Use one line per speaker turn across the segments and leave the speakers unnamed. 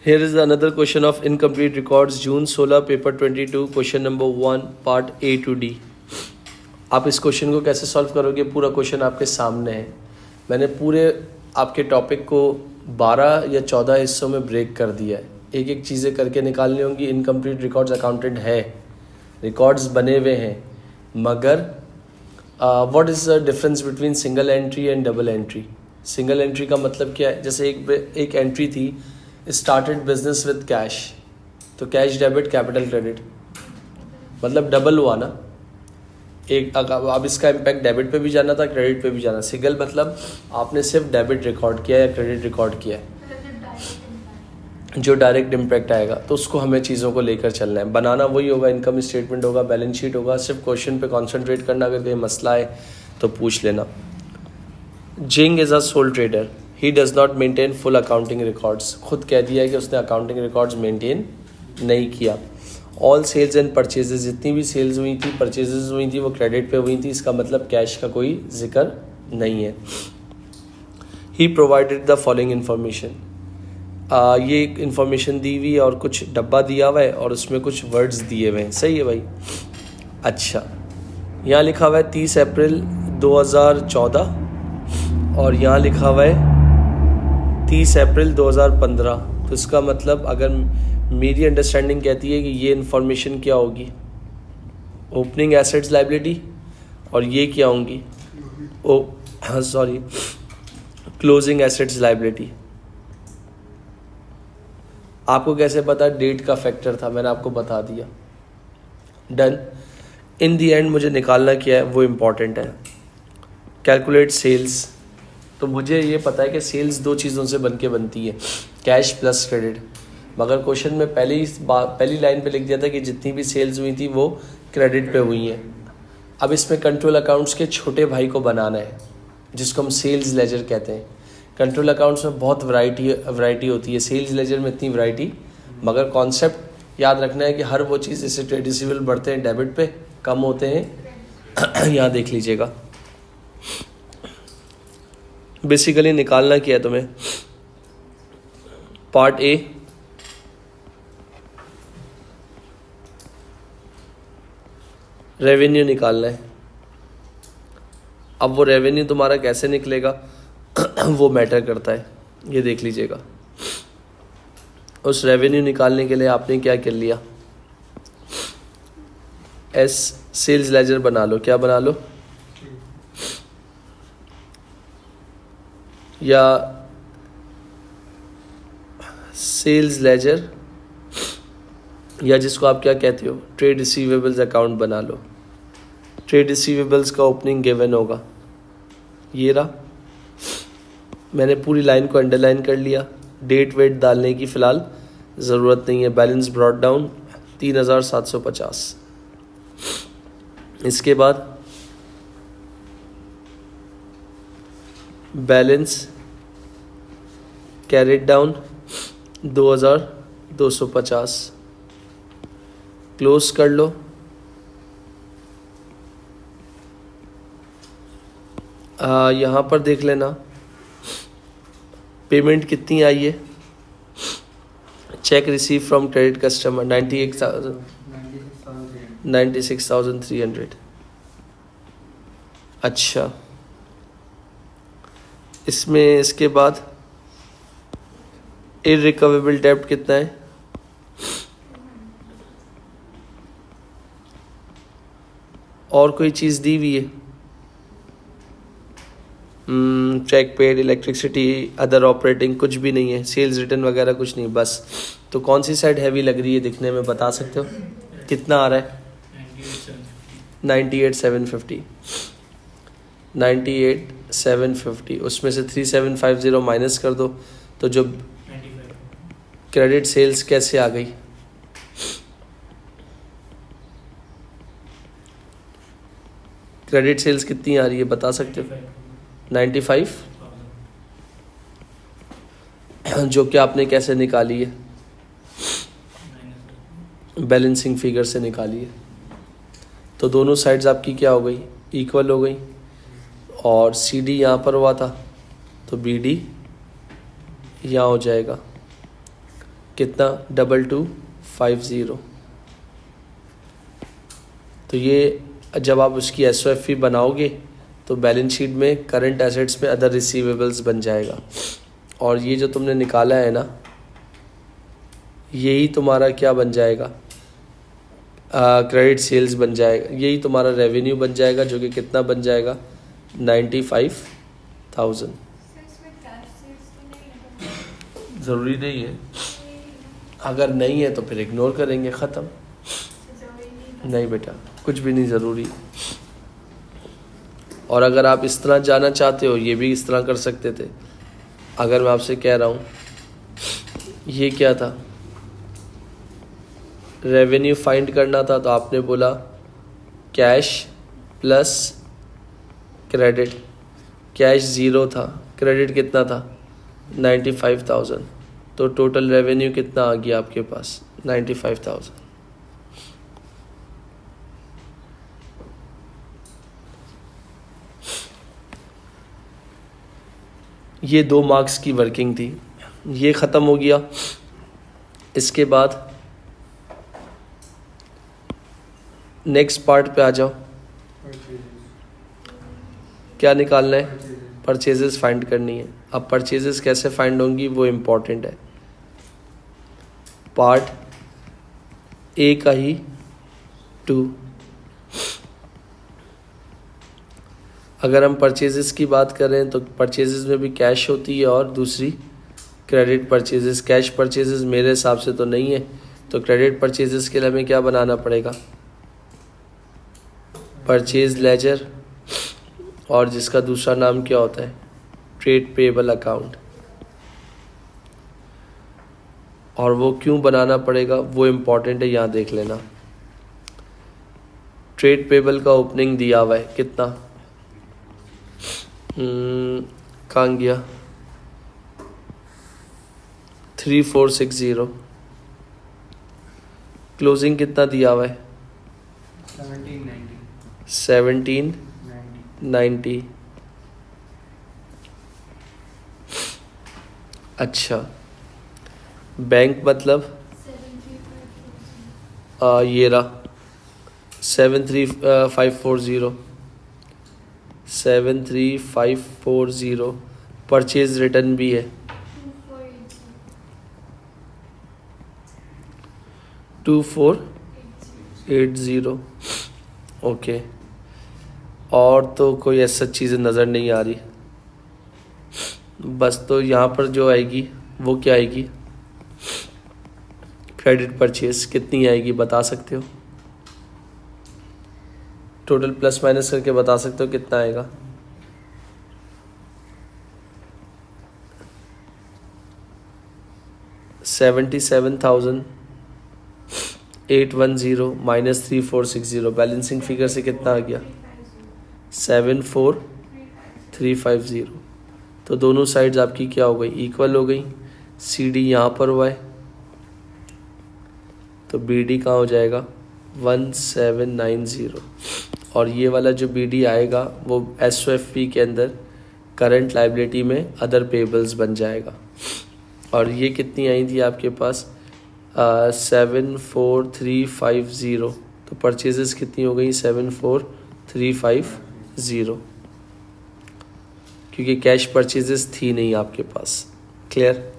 Here is another question of incomplete records, June 16, paper 22, question number 1, part A to D. आप इस question को कैसे solve करोगे? पूरा क्वेश्चन आपके सामने है. मैंने पूरे आपके टॉपिक को 12 या 14 हिस्सों में ब्रेक कर दिया है. एक एक चीज़ें करके निकालनी होंगी. इनकम्प्लीट रिकॉर्ड्स अकाउंटेंट है, रिकॉर्ड्स बने हुए हैं, मगर what is the difference between single entry and double entry? Single entry का मतलब क्या है? जैसे एक एंट्री थी, स्टार्टेड बिजनेस विद कैश, तो कैश डेबिट कैपिटल क्रेडिट, मतलब डबल हुआ ना. एक अब इसका इम्पैक्ट डेबिट पे भी जाना था, क्रेडिट पे भी जाना. सिंगल मतलब आपने सिर्फ डेबिट रिकॉर्ड किया या क्रेडिट रिकॉर्ड किया है, जो डायरेक्ट इम्पैक्ट आएगा, तो उसको हमें चीज़ों को लेकर चलना है. बनाना वही होगा, इनकम स्टेटमेंट होगा, बैलेंस शीट होगा. सिर्फ क्वेश्चन पे कॉन्सेंट्रेट करना. अगर कहीं मसला है तो पूछ लेना. Jing is a sole trader, he does not maintain full accounting records. खुद कह दिया है कि उसने अकाउंटिंग रिकॉर्ड्स मेंटेन नहीं किया. ऑल सेल्स एंड परचेजेस, जितनी भी सेल्स हुई थी, परचेजेस हुई थी, वो क्रेडिट पे हुई थी. इसका मतलब कैश का कोई जिक्र नहीं है. ही प्रोवाइडेड द फॉलोइंग इन्फॉर्मेशन, ये इन्फॉर्मेशन दी हुई है और कुछ डब्बा दिया हुआ है और उसमें कुछ वर्ड्स दिए हुए हैं. सही है भाई. अच्छा, यहाँ लिखा हुआ है 30 अप्रैल 2014 और यहाँ लिखा हुआ है 30 अप्रैल 2015. तो इसका मतलब अगर मेरी अंडरस्टैंडिंग कहती है कि ये इन्फॉर्मेशन क्या होगी, ओपनिंग एसेट्स लाइबिलिटी, और ये क्या होंगी, क्लोजिंग एसेट्स लाइबिलिटी. आपको कैसे पता? डेट का फैक्टर था, मैंने आपको बता दिया. डन. इन दी एंड मुझे निकालना क्या है वो इम्पॉर्टेंट है. Calculate sales. तो मुझे ये पता है कि सेल्स दो चीज़ों से बन के बनती है, कैश प्लस क्रेडिट. मगर क्वेश्चन में पहली लाइन पे लिख दिया था कि जितनी भी सेल्स हुई थी वो क्रेडिट पे हुई हैं. अब इसमें कंट्रोल अकाउंट्स के छोटे भाई को बनाना है, जिसको हम सेल्स लेजर कहते हैं. कंट्रोल अकाउंट्स में बहुत वैरायटी होती है, सेल्स लेजर में इतनी वैरायटी. मगर कॉन्सेप्ट याद रखना है कि हर वो चीज़, जैसे ट्रेड रिसीवेबल बढ़ते हैं डेबिट पे, कम होते हैं यहाँ देख लीजिएगा. बेसिकली निकालना क्या है तुम्हें? पार्ट ए, रेवेन्यू निकालना है. अब वो रेवेन्यू तुम्हारा कैसे निकलेगा वो मैटर करता है, ये देख लीजिएगा. उस रेवेन्यू निकालने के लिए आपने क्या कर लिया? सेल्स लेजर बना लो. क्या बना लो? या सेल्स लेजर, या जिसको आप क्या कहते हो, ट्रेड रिसीवेबल्स अकाउंट बना लो. ट्रेड रिसीवेबल्स का ओपनिंग गिवन होगा, ये रहा. मैंने पूरी लाइन को अंडरलाइन कर लिया. डेट वेट डालने की फ़िलहाल ज़रूरत नहीं है. Balance brought down 3750. इसके बाद बैलेंस कैरेट डाउन 2250. क्लोज कर लो. यहाँ पर देख लेना पेमेंट कितनी आई है. Check receive from credit customer 96,300. अच्छा, इसमें इसके बाद इररिकवेबल डेब्ट कितना है? और कोई चीज़ दी हुई है? Cheque paid, electricity, other operating, कुछ भी नहीं है. सेल्स रिटर्न वगैरह कुछ नहीं, बस. तो कौन सी साइड हैवी लग रही है दिखने में, बता सकते हो? कितना आ रहा है? 98,750. 98,750. उसमें से 3750 माइनस कर दो, तो जो क्रेडिट सेल्स कैसे आ गई? क्रेडिट सेल्स कितनी आ रही है बता सकते हो? 95, जो कि आपने कैसे निकाली है? बैलेंसिंग फिगर से निकाली है. तो दोनों साइड्स आपकी क्या हो गई? इक्वल हो गई. और सी डी यहाँ पर हुआ था तो बी डी यहाँ हो जाएगा. कितना 2250। तो ये जब आप उसकी एसओएफई बनाओगे तो बैलेंस शीट में करंट एसेट्स में अदर रिसीवेबल्स बन जाएगा। और ये जो तुमने निकाला है ना, यही तुम्हारा क्या बन जाएगा, क्रेडिट सेल्स बन जाएगा। यही तुम्हारा रेवेन्यू बन जाएगा, जो कि कितना बन जाएगा 95,000। ज़रूरी नहीं है, अगर नहीं है तो फिर इग्नोर करेंगे, ख़त्म। नहीं बेटा, कुछ भी नहीं ज़रूरी। और अगर आप इस तरह जाना चाहते हो, ये भी इस तरह कर सकते थे। अगर मैं आपसे कह रहा हूँ ये क्या था, रेवेन्यू फाइंड करना था, तो आपने बोला कैश प्लस क्रेडिट। कैश 0 था, क्रेडिट कितना था 95,000। तो टोटल रेवेन्यू कितना आ गया आपके पास 95,000। ये 2 मार्क्स की वर्किंग थी, ये ख़त्म हो गया। इसके बाद नेक्स्ट पार्ट पे आ जाओ। क्या निकालना है, परचेजेस फाइंड करनी है। अब परचेजेस कैसे फाइंड होंगी वो इम्पॉर्टेंट है। पार्ट ए का ही 2। अगर हम परचेजेस की बात करें तो परचेजेस में भी कैश होती है और दूसरी क्रेडिट परचेजेस। कैश परचेजेस मेरे हिसाब से तो नहीं है, तो क्रेडिट परचेजेस के लिए हमें क्या बनाना पड़ेगा, परचेज लेजर, और जिसका दूसरा नाम क्या होता है, ट्रेड पेबल अकाउंट। और वो क्यों बनाना पड़ेगा वो इम्पॉर्टेंट है, यहाँ देख लेना। ट्रेड पेबल का ओपनिंग दिया हुआ है कितना, कहाँ गया, 3460। क्लोजिंग कितना दिया हुआ है 1790। अच्छा, बैंक मतलब ये रहा 73540। परचेज रिटर्न भी है 2480। ओके, और तो कोई ऐसा चीज़ें नज़र नहीं आ रही। बस तो यहाँ पर जो आएगी वो क्या आएगी, क्रेडिट परचेज कितनी आएगी बता सकते हो, टोटल प्लस माइनस करके बता सकते हो कितना आएगा। $77,810 माइनस 3460। बैलेंसिंग फिगर से कितना आ गया 74,350। तो दोनों साइड्स आपकी क्या हो गई, इक्वल हो गई। सी डी यहाँ पर हुआ है, तो बी डी कहाँ हो जाएगा 1790। और ये वाला जो बी डी आएगा वो एस ओ एफ पी के अंदर करंट लाइबिलिटी में अदर पेबल्स बन जाएगा। और ये कितनी आई थी आपके पास 74,350। तो परचेजेस कितनी हो गई 74,350, क्योंकि कैश परचेजेस थी नहीं आपके पास। क्लियर,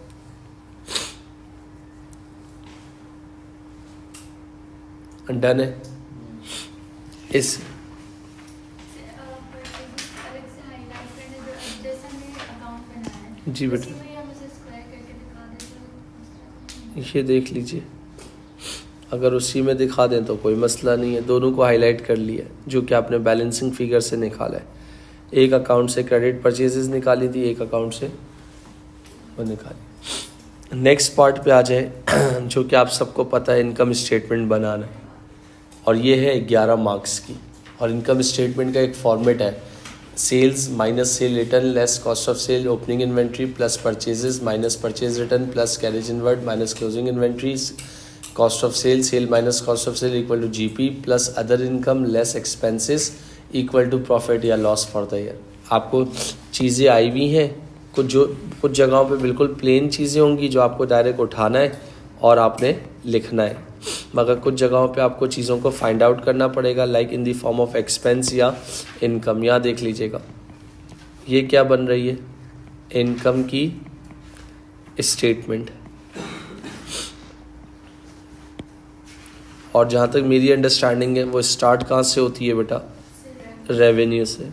डन है। इस जी बेटा ये देख लीजिए, अगर उसी में दिखा दें तो कोई मसला नहीं है। दोनों को हाईलाइट कर लिया जो कि आपने बैलेंसिंग फिगर से निकाला है। एक अकाउंट से क्रेडिट परचेजेस निकाली थी, एक अकाउंट से वो निकाली। नेक्स्ट पार्ट पे आ जाए जो कि आप सबको पता है, इनकम स्टेटमेंट बनाना है। और ये है 11 मार्क्स की। और इनकम स्टेटमेंट का एक फॉर्मेट है, sales minus sale return less cost of sale opening inventory plus purchases minus purchase return plus carriage inward minus closing inventories cost of sale, sale minus cost of sale equal to GP plus other income less expenses equal to profit या loss for the year. आपको चीज़ें आई हुई हैं, कुछ जगहों पे बिल्कुल plane चीज़ें होंगी जो आपको डायरेक्ट उठाना है, और आपने लिखना है। मगर कुछ जगहों पे आपको चीज़ों को फाइंड आउट करना पड़ेगा, like in the form of expense या इनकम। यहाँ देख लीजिएगा, ये क्या बन रही है, इनकम की स्टेटमेंट। और जहाँ तक मेरी अंडरस्टैंडिंग है वो स्टार्ट कहाँ से होती है बेटा, रेवेन्यू से।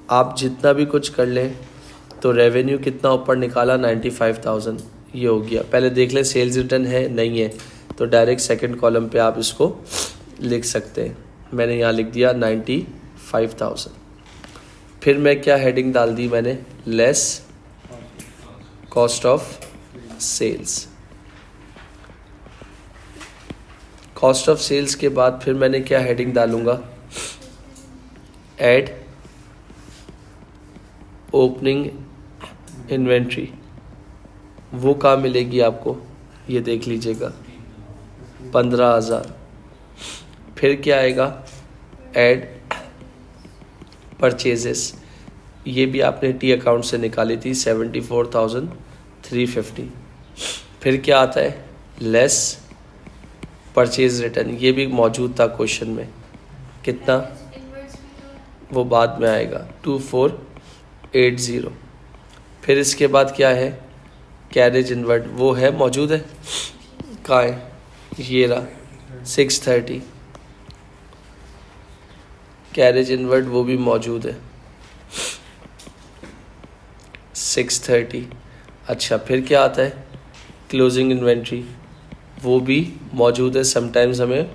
आप जितना भी कुछ कर लें तो रेवेन्यू कितना ऊपर निकाला, 95,000, ये हो गया। पहले देख लें सेल्स रिटर्न है नहीं है, तो डायरेक्ट सेकंड कॉलम पे आप इसको लिख सकते हैं। मैंने यहाँ लिख दिया 95,000। फिर मैं क्या हेडिंग डाल दी मैंने, less cost of sales. Cost of sales के बाद फिर मैंने क्या हेडिंग डालूंगा, ऐड ओपनिंग इन्वेंट्री। वो कहाँ मिलेगी आपको, ये देख लीजिएगा, 15,000। फिर क्या आएगा, ऐड परचेजेस। ये भी आपने टी अकाउंट से निकाली थी, 74,350। फिर क्या आता है, लेस परचेज रिटर्न। ये भी मौजूद था क्वेश्चन में, कितना, वो बाद में आएगा, 2480। फिर इसके बाद क्या है, कैरेज इनवर्ड, वो है मौजूद है, कहाँ है, ये रहा, 630। कैरेज इनवर्ड वो भी मौजूद है, 630। अच्छा, फिर क्या आता है, क्लोजिंग इन्वेंट्री, वो भी मौजूद है। समटाइम्स हमें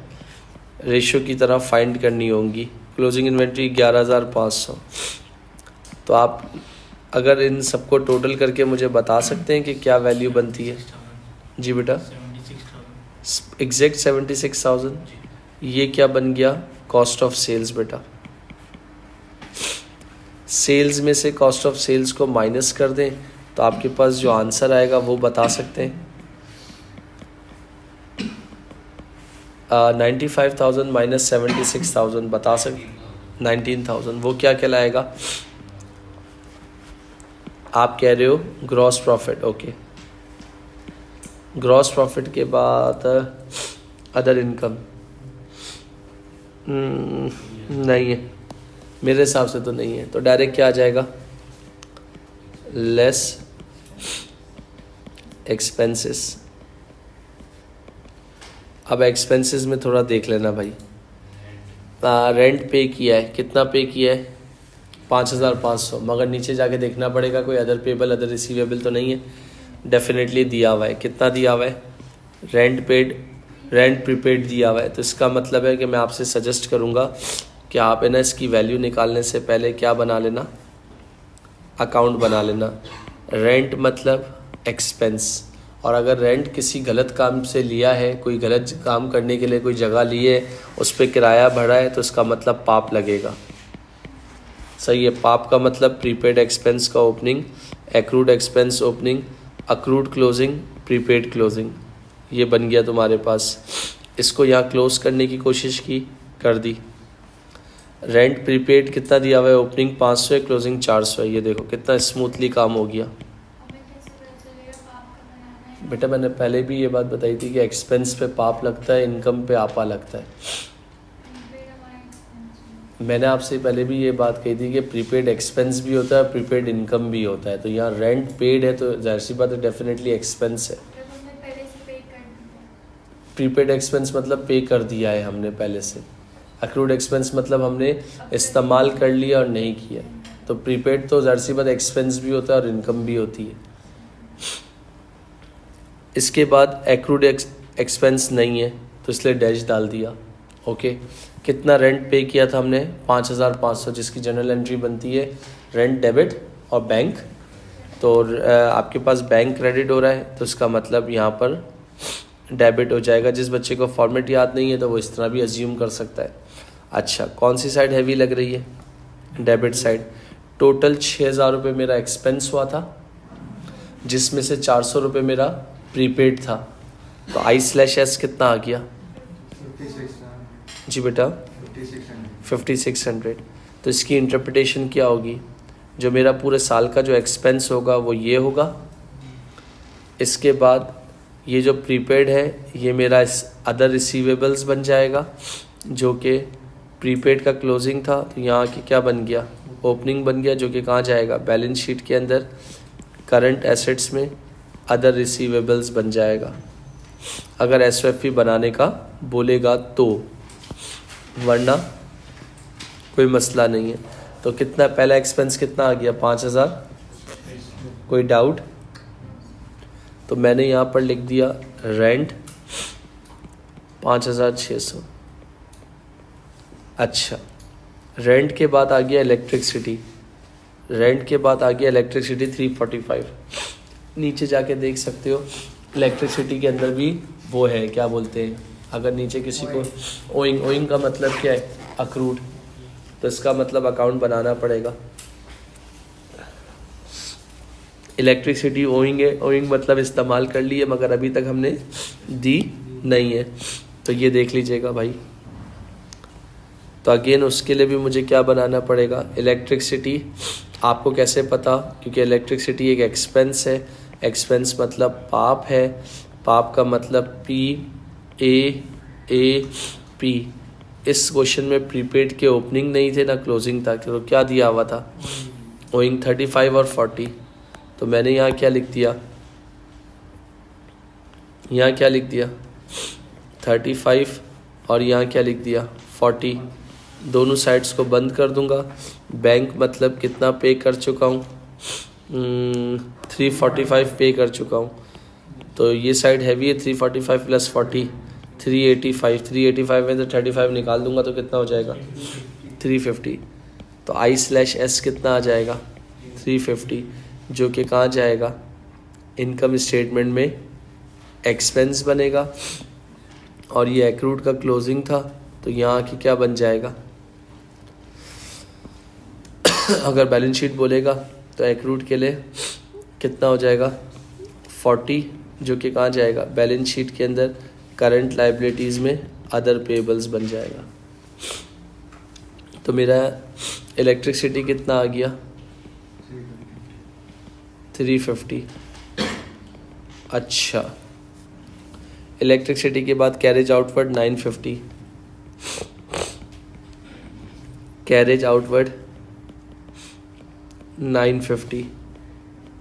रेशियो की तरह फाइंड करनी होंगी। Closing inventory 11,500। तो आप अगर इन सबको टोटल करके मुझे बता सकते हैं कि क्या वैल्यू बनती है। जी बेटा, एग्जैक्ट 76,000। ये क्या बन गया, कॉस्ट ऑफ सेल्स बेटा। सेल्स में से कॉस्ट ऑफ सेल्स को माइनस कर दें तो आपके पास जो आंसर आएगा वो बता सकते हैं। 95,000 माइनस 76,000 बता सकते, 19,000, वो क्या कहलाएगा, आप कह रहे हो gross profit. Okay, gross profit के बाद अदर इनकम नहीं है, मेरे हिसाब से तो नहीं है, तो डायरेक्ट क्या आ जाएगा, लेस एक्सपेंसेस। अब एक्सपेंसेस में थोड़ा देख लेना भाई, रेंट पे किया है, कितना पे किया है, 5,500। मगर नीचे जाके देखना पड़ेगा कोई अदर पेबल अदर रिसीवेबल तो नहीं है, डेफिनेटली दिया हुआ है। कितना दिया हुआ है, रेंट पेड, रेंट प्रीपेड दिया हुआ है। तो इसका मतलब है कि मैं आपसे सजेस्ट करूँगा कि आप है ना इसकी वैल्यू निकालने से पहले क्या बना लेना, अकाउंट बना लेना। रेंट मतलब एक्सपेंस, और अगर रेंट किसी गलत काम से लिया है, कोई गलत काम करने के लिए कोई जगह ली है, उस पर किराया भरा है, तो इसका मतलब पाप लगेगा। सही है, पाप का मतलब प्रीपेड एक्सपेंस का opening, accrued expense opening, accrued closing, prepaid closing, ये बन गया तुम्हारे पास। इसको यहाँ क्लोज करने की कोशिश की, कर दी। रेंट प्रीपेड कितना दिया हुआ है, ओपनिंग 500 है, क्लोजिंग 400 है। ये देखो कितना स्मूथली काम हो गया। बेटा मैंने पहले भी ये बात बताई थी कि एक्सपेंस पे पाप लगता है, इनकम पे आपा लगता है। मैंने आपसे पहले भी ये बात कही थी कि प्रीपेड एक्सपेंस भी होता है, प्रीपेड इनकम भी होता है। तो यहाँ रेंट पेड है तो जाहिर सी बात है डेफिनेटली एक्सपेंस है। प्रीपेड एक्सपेंस मतलब पे कर दिया है हमने पहले से। अक्रूड एक्सपेंस मतलब हमने इस्तेमाल कर लिया और नहीं किया। तो प्रीपेड तो जाहिर सी बात एक्सपेंस भी होता है और इनकम भी होती है। इसके बाद एक्रूड एक्सपेंस नहीं है तो इसलिए डैश डाल दिया। ओके, कितना रेंट पे किया था हमने, 5,500, जिसकी जनरल एंट्री बनती है रेंट डेबिट और बैंक। तो आपके पास बैंक क्रेडिट हो रहा है तो इसका मतलब यहाँ पर डेबिट हो जाएगा। जिस बच्चे को फॉर्मेट याद नहीं है तो वो इस तरह भी अज्यूम कर सकता है। अच्छा, कौन सी साइड हैवी लग रही है, डेबिट साइड। टोटल 6,000 रुपये मेरा एक्सपेंस हुआ था, जिसमें से 400 रुपये मेरा प्रीपेड था। तो I/S कितना आ गया,
5600।
जी बेटा 5600। तो इसकी इंटरप्रिटेशन क्या होगी, जो मेरा पूरे साल का जो एक्सपेंस होगा वो ये होगा, इसके बाद ये जो प्रीपेड है ये मेरा अदर रिसीवेबल्स बन जाएगा, जो कि प्रीपेड का क्लोजिंग था, तो यहाँ की क्या बन गया, ओपनिंग बन गया, जो कि कहाँ जाएगा, बैलेंस शीट के अंदर करंट एसेट्स में अदर रिसीवेबल्स बन जाएगा, अगर एसओएफपी बनाने का बोलेगा तो, वरना कोई मसला नहीं है। तो कितना पहला एक्सपेंस कितना आ गया, 5,000। कोई डाउट? तो मैंने यहाँ पर लिख दिया रेंट 5,600। अच्छा, रेंट के बाद आ गया इलेक्ट्रिसिटी, रेंट के बाद आ गया इलेक्ट्रिसिटी 345। नीचे जाके देख सकते हो इलेक्ट्रिसिटी के अंदर भी वो है, क्या बोलते हैं, अगर नीचे किसी को ओइंग का मतलब क्या है, अक्रूड, तो इसका मतलब अकाउंट बनाना पड़ेगा। इलेक्ट्रिसिटी ओइंग है, ओइंग मतलब इस्तेमाल कर लिए मगर अभी तक हमने दी नहीं है, तो ये देख लीजिएगा भाई। तो अगेन उसके लिए भी मुझे क्या बनाना पड़ेगा, इलेक्ट्रिसिटी। आपको कैसे पता, क्योंकि इलेक्ट्रिसिटी एक एक्सपेंस है, एक्सपेंस मतलब पाप है, पाप का मतलब PAAP। इस क्वेश्चन में प्रीपेड के ओपनिंग नहीं थे ना क्लोजिंग था, तो क्या दिया हुआ था, ओइंग 35 और 40। तो मैंने यहाँ क्या लिख दिया, यहाँ क्या लिख दिया 35 और यहाँ क्या लिख दिया 40, दोनों साइड्स को बंद कर दूंगा। बैंक मतलब कितना पे कर चुका हूँ, 345 पे कर चुका हूँ, तो ये साइड हैवी है, 345 प्लस 40 385, 385 में से 35 निकाल दूंगा तो कितना हो जाएगा 350। तो I/S कितना आ जाएगा 350, जो कि कहाँ जाएगा, इनकम स्टेटमेंट में एक्सपेंस बनेगा, और ये एक्रूड का क्लोजिंग था, तो यहाँ की क्या बन जाएगा अगर बैलेंस शीट बोलेगा तो एक्रूड के लिए कितना हो जाएगा 40, जो कि कहाँ जाएगा, बैलेंस शीट के अंदर करंट लाइबिलिटीज़ में अदर पेबल्स बन जाएगा। तो मेरा इलेक्ट्रिसिटी कितना आ गया 350। अच्छा, इलेक्ट्रिसिटी के बाद कैरेज आउटवर्ड 950, कैरेज आउटवर्ड 950।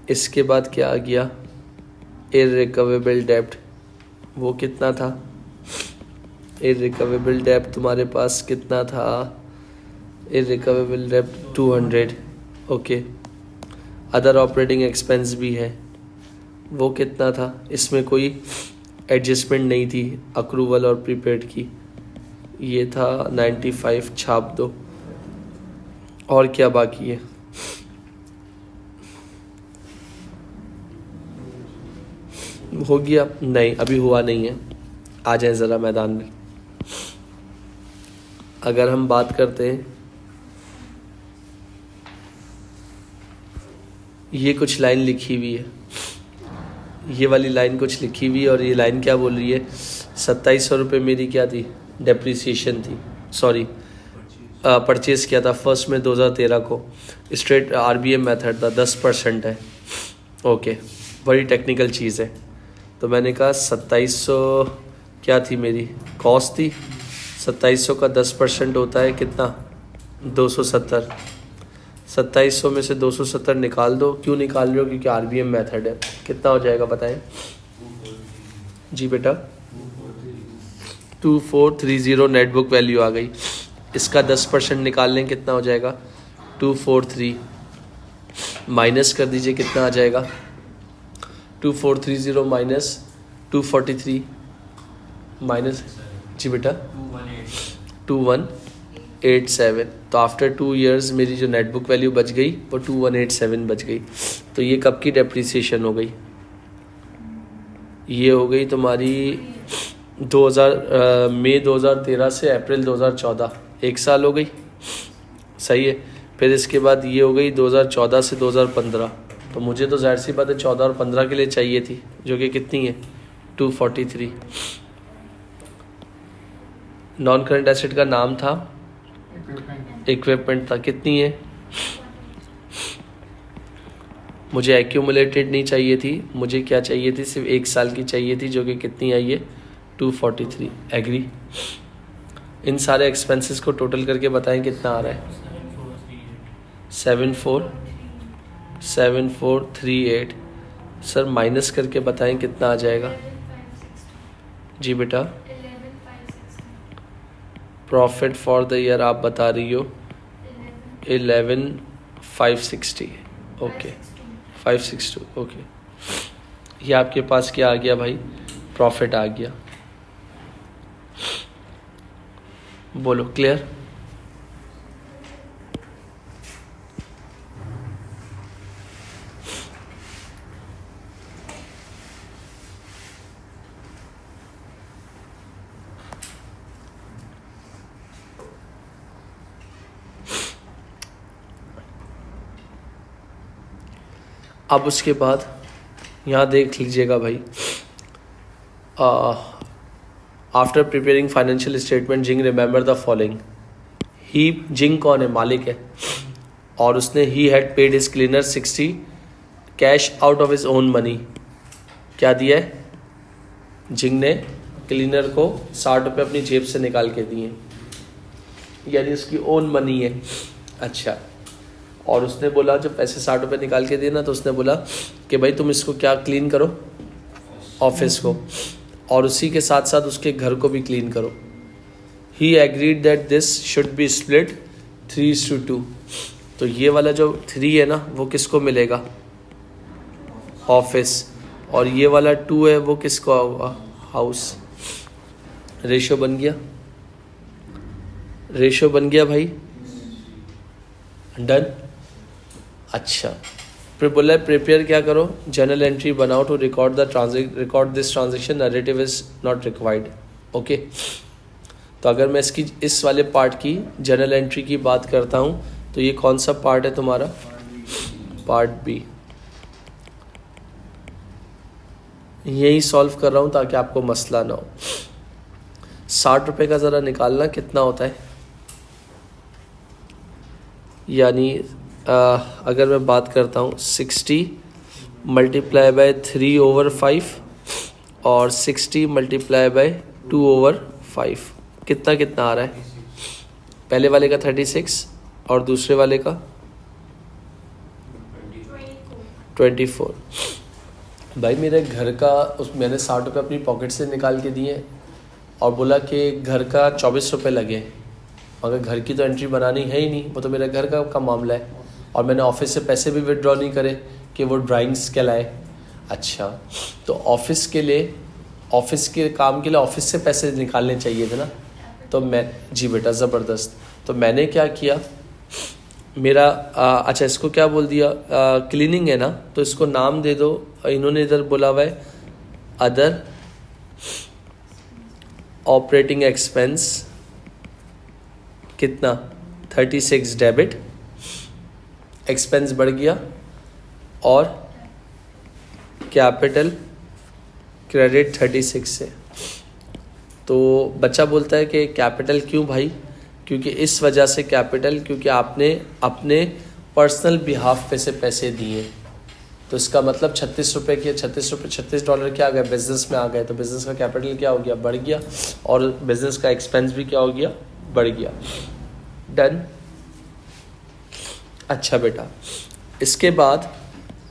इसके बाद क्या आ गया, इररिकवेबल डेब्ट, वो कितना था, इररिकवेबल डेब्ट तुम्हारे पास कितना था, इररिकवेबल डेब्ट 200। ओके, अदर ऑपरेटिंग एक्सपेंस भी है, वो कितना था, इसमें कोई एडजस्टमेंट नहीं थी अक्रूवल और प्रीपेड की, ये था 95, छाप दो। और क्या बाकी है, हो गया, नहीं अभी हुआ नहीं है, आ जाए ज़रा मैदान में। अगर हम बात करते हैं, ये कुछ लाइन लिखी हुई है, ये वाली लाइन कुछ लिखी हुई है, और ये लाइन क्या बोल रही है, 2700 रुपये मेरी क्या थी, डेप्रिसिएशन थी, सॉरी परचेज़ किया था फर्स्ट में 2013 को, स्ट्रेट RBM मेथड था, 10% है। ओके, बड़ी टेक्निकल चीज़ है। तो मैंने कहा 2700 क्या थी मेरी कॉस्ट थी, 2700 का 10% होता है कितना 270, 2700 में से 270 निकाल दो। क्यों निकाल रहे हो, क्योंकि RBM मेथड है। कितना हो जाएगा बताएं जी बेटा, 2430 नेटबुक वैल्यू आ गई। इसका 10% निकाल लें, कितना हो जाएगा 243, माइनस कर दीजिए कितना आ जाएगा 2430 माइनस 243 माइनस जी बेटा 2187। तो आफ्टर 2 इयर्स मेरी जो नेटबुक वैल्यू बच गई वो 2187 बच गई। तो ये कब की डेप्रिसिएशन हो गई, ये हो गई तुम्हारी 2000 मई 2013 से अप्रैल 2014, 1 साल हो गई, सही है। फिर इसके बाद ये हो गई 2014 से 2015, तो मुझे तो जाहिर सी बात है 14 और 15 के लिए चाहिए थी, जो कि कितनी है 243। नॉन करंट एसेट का नाम था इक्विपमेंट था, कितनी है मुझे एक्यूमुलेटेड नहीं चाहिए थी, मुझे क्या चाहिए थी, सिर्फ 1 साल की चाहिए थी, जो कि कितनी आई है 243। एग्री। इन सारे एक्सपेंसेस को टोटल करके बताएं कितना आ रहा है। 7438। सर माइनस करके बताएं कितना आ जाएगा। जी बेटा। प्रॉफिट फॉर द ईयर आप बता रही हो 11560। ओके 562। ओके, ये आपके पास क्या आ गया भाई, प्रॉफिट आ गया। बोलो क्लियर। अब उसके बाद यहाँ देख लीजिएगा भाई, after preparing financial statement Jing remember the following. He, Jing कौन है, मालिक है, और उसने ही had paid his cleaner 60 cash out of his own money. क्या दिया है, जिंग ने क्लीनर को 60 रुपये अपनी जेब से निकाल के दिए, यानी उसकी ओन मनी है। अच्छा, और उसने बोला जब पैसे 60 रुपये निकाल के दिए ना, तो उसने बोला कि भाई तुम इसको क्या क्लीन करो, ऑफिस को, और उसी के साथ साथ उसके घर को भी क्लीन करो। He agreed that this should be split 3:2। तो ये वाला जो 3 है ना, वो किसको मिलेगा, ऑफिस, और ये वाला 2 है वो किसको होगा, हाउस। रेशो बन गया, रेशो बन गया भाई, डन। अच्छा, फिर बोला प्रिपेयर क्या करो, जर्नल एंट्री बनाओ to record record this transaction, narrative is not required. Okay, तो अगर मैं इसकी इस वाले पार्ट की जर्नल एंट्री की बात करता हूँ, तो ये कौन सा पार्ट है तुम्हारा, पार्ट बी। यही सॉल्व कर रहा हूँ ताकि आपको मसला ना हो। 60 रुपये का ज़रा निकालना कितना होता है, यानी अगर मैं बात करता हूँ 60 मल्टीप्लाई बाय 3/5 और 60 मल्टीप्लाई बाय 2/5, कितना कितना आ रहा है। पहले वाले का 36 और दूसरे वाले का 24। भाई मेरे घर का मैंने 60 रुपये अपनी पॉकेट से निकाल के दिए और बोला कि घर का 24 रुपये लगे, मगर घर की तो एंट्री बनानी है ही नहीं, वो तो मेरे घर का मामला है, और मैंने ऑफिस से पैसे भी विड्रॉ नहीं करे कि वो ड्राइंग्स कहलाए। अच्छा, तो ऑफिस के लिए, ऑफिस के काम के लिए ऑफिस से पैसे निकालने चाहिए थे ना, तो मैं, जी बेटा ज़बरदस्त, तो मैंने क्या किया, मेरा अच्छा इसको क्या बोल दिया, क्लीनिंग है ना, तो इसको नाम दे दो, इन्होंने इधर बोला हुआ है अदर ऑपरेटिंग एक्सपेंस, कितना 36 डेबिट, एक्सपेंस बढ़ गया, और कैपिटल क्रेडिट 36 से। तो बच्चा बोलता है कि कैपिटल क्यों भाई, क्योंकि इस वजह से कैपिटल, क्योंकि आपने अपने पर्सनल बिहाफ पे से पैसे दिए, तो इसका मतलब 36 रुपये के 36 डॉलर क्या आ गया, बिजनेस में आ गए, तो बिजनेस का कैपिटल क्या हो गया, बढ़ गया, और बिजनेस का एक्सपेंस भी क्या हो गया, बढ़ गया। डन। अच्छा बेटा, इसके बाद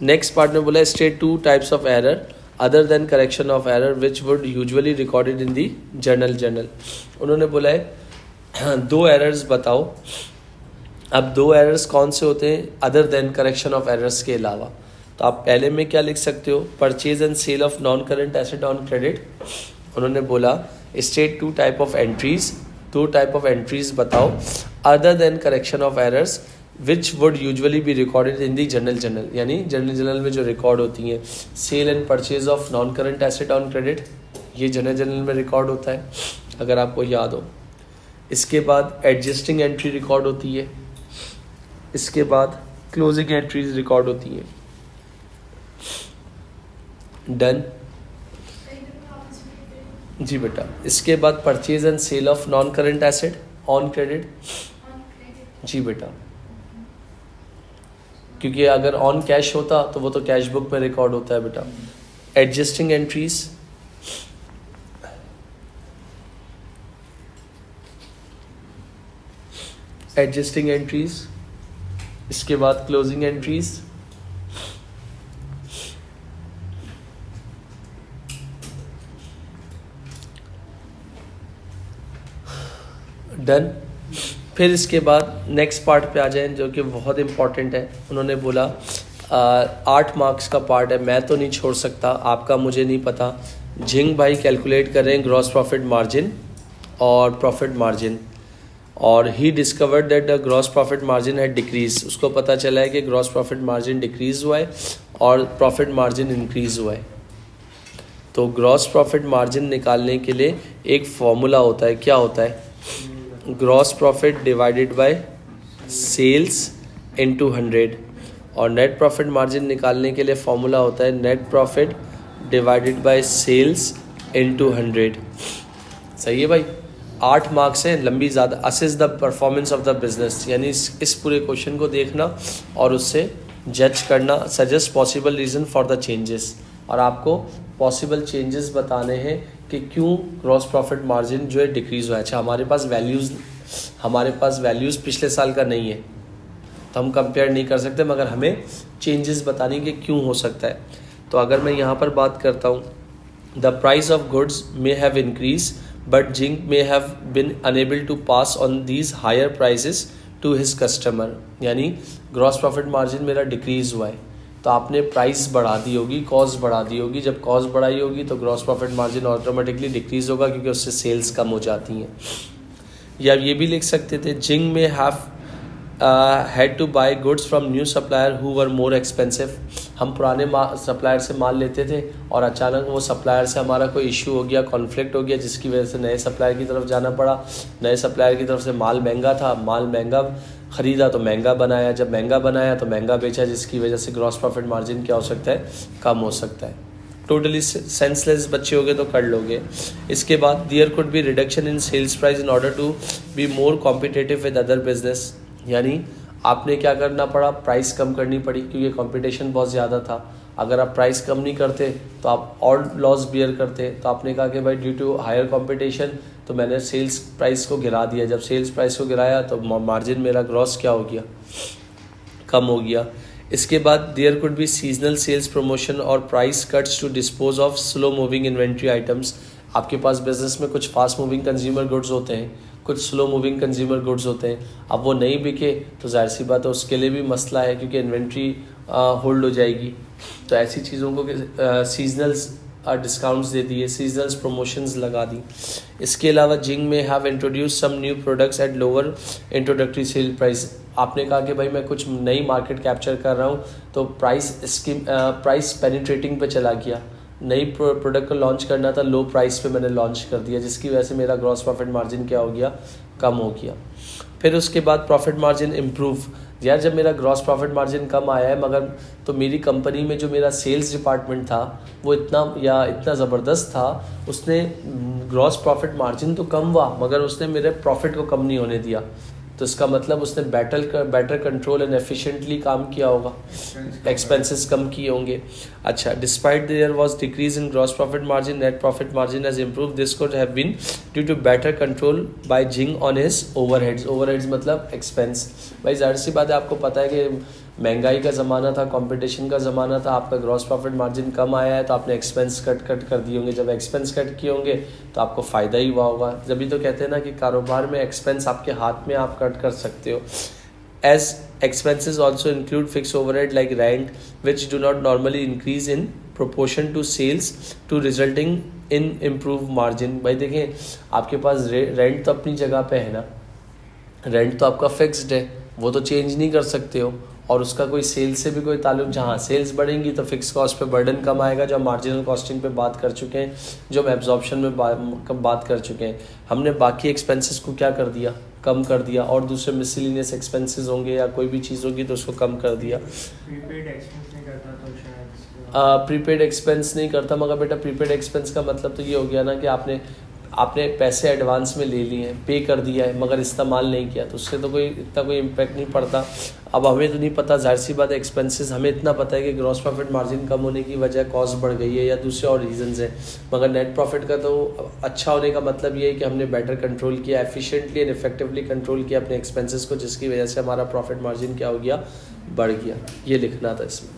नेक्स्ट पार्ट में बोला state 2 types of error other than correction of error which would usually recorded in the journal. उन्होंने बोला है 2 एरर्स बताओ। अब 2 एरर्स कौन से होते हैं other than correction of errors के अलावा, तो आप पहले में क्या लिख सकते हो, purchase and sale of non current asset on credit. उन्होंने बोला state 2 type of entries, 2 type of entries बताओ other than correction of errors which would usually be recorded in the journal, यानी जर्नल में जो रिकॉर्ड होती हैं, sale and purchase of non current asset on credit, ये journal में record होता है, अगर आपको याद हो। इसके बाद एडजस्टिंग एंट्री रिकॉर्ड होती है, इसके बाद क्लोजिंग एंट्रीज रिकॉर्ड होती हैं। डन। जी बेटा, इसके बाद purchase and sale of non current asset on credit. जी बेटा, क्योंकि अगर ऑन कैश होता तो वो तो कैश बुक में रिकॉर्ड होता है बेटा। एडजस्टिंग एंट्रीज, एडजस्टिंग एंट्रीज, इसके बाद क्लोजिंग एंट्रीज, डन। फिर इसके बाद नेक्स्ट पार्ट पे आ जाएं जो कि बहुत इंपॉर्टेंट है। उन्होंने बोला 8 मार्क्स का पार्ट है, मैं तो नहीं छोड़ सकता, आपका मुझे नहीं पता। जिंग भाई कैलकुलेट कर रहे हैं ग्रॉस प्रॉफिट मार्जिन और प्रॉफिट मार्जिन, और he discovered that the gross profit margin है डिक्रीज। उसको पता चला है कि ग्रॉस प्रॉफिट मार्जिन डिक्रीज हुआ है और प्रॉफिट मार्जिन इंक्रीज हुआ है। तो ग्रॉस प्रॉफिट मार्जिन निकालने के लिए एक फॉर्मूला होता है, क्या होता है? Gross profit divided by sales into 100, और नेट प्रॉफिट मार्जिन निकालने के लिए फॉर्मूला होता है net profit divided by sales into 100। सही है भाई। 8 मार्क्स हैं, लंबी ज़्यादा। Assess the performance of the business, यानी इस पूरे क्वेश्चन को देखना और उससे जज करना। Suggest possible reason for the changes, और आपको पॉसिबल चेंजेस बताने हैं कि क्यों ग्रॉस प्रॉफिट मार्जिन जो है डिक्रीज़ हुआ है। अच्छा, हमारे पास वैल्यूज़ पिछले साल का नहीं है तो हम कंपेयर नहीं कर सकते, मगर हमें चेंजेस बताने कि क्यों हो सकता है। तो अगर मैं यहाँ पर बात करता हूँ, the price of goods may have increase but Zing may have been unable to pass on these higher prices to his customer, यानी ग्रॉस प्रॉफिट मार्जिन मेरा डिक्रीज़ हुआ है तो आपने प्राइस बढ़ा दी होगी, कॉस्ट बढ़ा दी होगी। जब कॉस्ट बढ़ाई होगी तो gross profit margin automatically decrease होगा क्योंकि उससे सेल्स कम हो जाती हैं। या ये भी लिख सकते थे Zing may have had to buy goods from new supplier who were more expensive. हम पुराने सप्लायर से माल लेते थे और अचानक वो सप्लायर से हमारा कोई इशू हो गया, कॉन्फ्लिक्ट हो गया, जिसकी वजह से नए सप्लायर की तरफ जाना पड़ा। नए सप्लायर की तरफ से माल महंगा था, माल महंगा ख़रीदा तो महंगा बनाया, जब महंगा बनाया तो महंगा बेचा, जिसकी वजह से ग्रॉस प्रॉफिट मार्जिन क्या हो सकता है? कम हो सकता है। टोटली सेंसलेस बच्चे होगे तो कर लोगे। इसके बाद there could be reduction in sales price in order to be more competitive with other business, यानी आपने क्या करना पड़ा? प्राइस कम करनी पड़ी क्योंकि कंपटीशन बहुत ज़्यादा था। अगर आप प्राइस कम नहीं करते तो आप और लॉस बियर करते। तो आपने कहा कि भाई ड्यू टू हायर कंपटीशन तो मैंने सेल्स प्राइस को गिरा दिया। जब सेल्स प्राइस को गिराया तो मार्जिन मेरा ग्रॉस क्या हो गया? कम हो गया। इसके बाद there could be seasonal sales promotion और price cuts to dispose of slow moving inventory items. आपके पास बिजनेस में कुछ फास्ट मूविंग कंज्यूमर गुड्स होते हैं, कुछ स्लो मूविंग कंज्यूमर गुड्स होते हैं। अब वो नहीं बिके तो जाहिर सी बात है उसके लिए भी मसला है क्योंकि इन्वेंट्री होल्ड हो जाएगी। तो ऐसी चीज़ों को सीजनल्स डिस्काउंट्स दे दिए, सीजनल्स प्रमोशंस लगा दी। इसके अलावा Zing may have introduce some new products at lower introductory sale price. आपने कहा कि भाई मैं कुछ नई मार्केट कैप्चर कर रहा हूँ तो प्राइस पेनिट्रेटिंग पे चला गया। नई प्रोडक्ट को लॉन्च करना था, लो प्राइस पे मैंने लॉन्च कर दिया, जिसकी वजह से मेरा ग्रॉस प्रॉफिट मार्जिन क्या हो गया? कम हो गया। फिर उसके बाद प्रॉफिट मार्जिन इम्प्रूव। यार जब मेरा ग्रॉस प्रॉफिट मार्जिन कम आया है मगर तो मेरी कंपनी में जो मेरा सेल्स डिपार्टमेंट था वो इतना ज़बरदस्त था, उसने ग्रॉस प्रॉफिट मार्जिन तो कम हुआ मगर उसने मेरे प्रॉफिट को कम नहीं होने दिया। तो इसका मतलब उसने बेटर कंट्रोल एंड एफिशिएंटली काम किया होगा, एक्सपेंसेस कम किए होंगे। अच्छा, despite there was decrease in gross profit margin, net profit margin has improved. This could have been due to better control by Zing on his overheads. Overheads मतलब expense. भाई जाहिर सी बात है, आपको पता है कि महंगाई का ज़माना था, कंपटीशन का ज़माना था, आपका ग्रॉस प्रॉफिट मार्जिन कम आया है तो आपने एक्सपेंस कट कर दिए होंगे। जब एक्सपेंस कट किए होंगे तो आपको फ़ायदा ही हुआ होगा। जब तो कहते हैं ना कि कारोबार में एक्सपेंस आपके हाथ में आप कट कर सकते हो। As expenses also include fix overhead like rent which do not normally increase in proportion to sales to resulting in improve margin. भाई देखें, आपके पास रेंट तो अपनी जगह पे है ना, रेंट तो आपका फिक्स्ड है, वो तो चेंज नहीं कर सकते हो, और उसका कोई सेल्स से भी कोई ताल्लुक। जहाँ सेल्स बढ़ेंगी तो फिक्स कॉस्ट पे बर्डन कम आएगा, जो हम मार्जिनल कॉस्टिंग पे बात कर चुके हैं, जो हम एब्जॉर्प्शन में बात कर चुके हैं। हमने बाकी एक्सपेंसेस को क्या कर दिया? कम कर दिया। और दूसरे मिसलिनियस एक्सपेंसेस होंगे या कोई भी चीज़ होगी तो उसको कम कर दिया।
प्रीपेड एक्सपेंस नहीं करता तो शायद
प्रीपेड एक्सपेंस नहीं करता, मगर बेटा प्रीपेड एक्सपेंस का मतलब तो ये हो गया ना कि आपने आपने पैसे एडवांस में ले लिए हैं, पे कर दिया है, मगर इस्तेमाल नहीं किया, तो उससे तो कोई इतना कोई इम्पैक्ट नहीं पड़ता। अब हमें तो नहीं पता, जाहिर सी बात है एक्सपेंसेस, हमें इतना पता है कि ग्रॉस प्रॉफिट मार्जिन कम होने की वजह कॉस्ट बढ़ गई है या दूसरे और रीजंस हैं, मगर नेट प्रॉफिट का तो अच्छा होने का मतलब ये है कि हमने बेटर कंट्रोल किया, एफिशिएंटली एंड इफेक्टिवली कंट्रोल किया अपने एक्सपेंसेस को, जिसकी वजह से हमारा प्रॉफिट मार्जिन क्या हो गया, बढ़ गया। ये लिखना था इसमें।